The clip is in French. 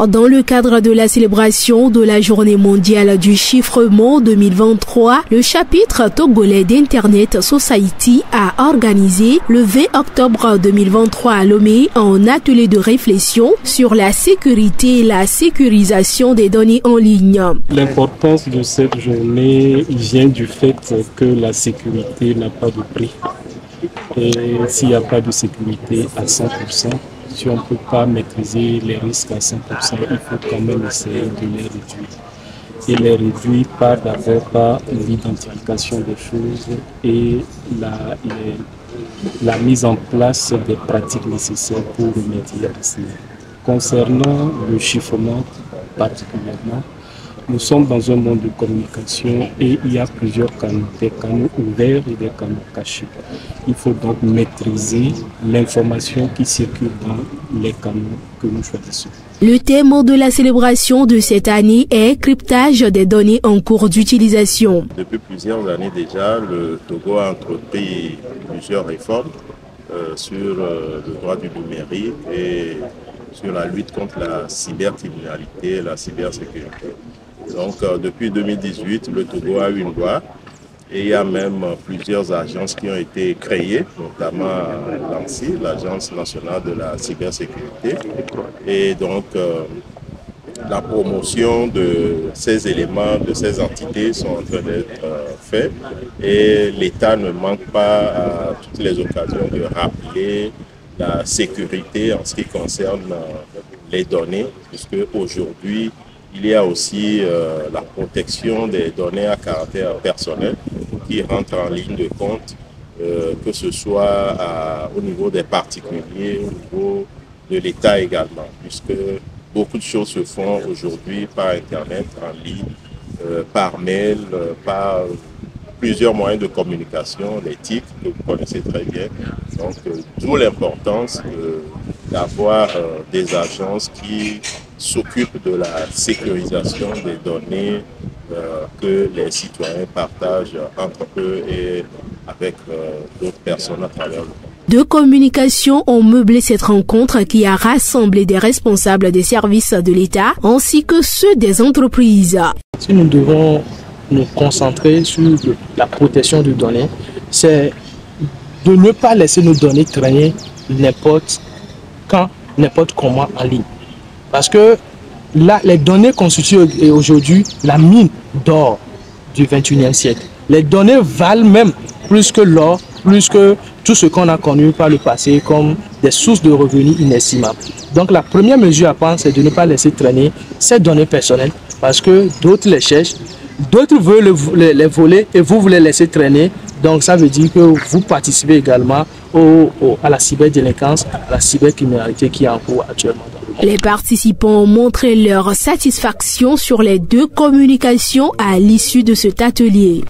Dans le cadre de la célébration de la Journée mondiale du chiffrement 2023, le chapitre togolais d'Internet Society a organisé le 20 octobre 2023 à Lomé un atelier de réflexion sur la sécurité et la sécurisation des données en ligne. L'importance de cette journée vient du fait que la sécurité n'a pas de prix. Et s'il n'y a pas de sécurité à 100%, si on ne peut pas maîtriser les risques à 100%, il faut quand même essayer de les réduire. Et les réduire d'abord par l'identification des choses et la mise en place des pratiques nécessaires pour remédier à cela. Concernant le chiffrement particulièrement, nous sommes dans un monde de communication et il y a plusieurs canaux, des canaux ouverts et des canaux cachés. Il faut donc maîtriser l'information qui circule dans les canaux que nous choisissons. Le thème de la célébration de cette année est cryptage des données en cours d'utilisation. Depuis plusieurs années déjà, le Togo a entrepris plusieurs réformes sur le droit du numérique et sur la lutte contre la cybercriminalité et la cybersécurité. Donc depuis 2018, le Togo a eu une loi et il y a même plusieurs agences qui ont été créées, notamment l'ANSSI, l'Agence nationale de la cybersécurité. Et donc la promotion de ces éléments, de ces entités sont en train d'être faits et l'État ne manque pas à toutes les occasions de rappeler la sécurité en ce qui concerne les données, puisque aujourd'hui, il y a aussi la protection des données à caractère personnel qui rentrent en ligne de compte, que ce soit au niveau des particuliers, au niveau de l'État également, puisque beaucoup de choses se font aujourd'hui par Internet, en ligne, par mail, par plusieurs moyens de communication, les TIC, que vous connaissez très bien. Donc, d'où l'importance d'avoir des agences qui s'occupent de la sécurisation des données que les citoyens partagent entre eux et avec d'autres personnes à travers le monde. Deux communications ont meublé cette rencontre qui a rassemblé des responsables des services de l'État ainsi que ceux des entreprises. Si nous devons nous concentrer sur la protection des données, c'est de ne pas laisser nos données traîner n'importe quand, n'importe comment en ligne. Parce que là, les données constituent aujourd'hui la mine d'or du 21e siècle. Les données valent même plus que l'or, plus que tout ce qu'on a connu par le passé comme des sources de revenus inestimables. Donc la première mesure à prendre, c'est de ne pas laisser traîner ces données personnelles parce que d'autres les cherchent, d'autres veulent les voler et vous les laisser traîner. Donc ça veut dire que vous participez également à la cyberdélinquance, à la cybercriminalité qui est en cours actuellement. Les participants ont montré leur satisfaction sur les deux communications à l'issue de cet atelier.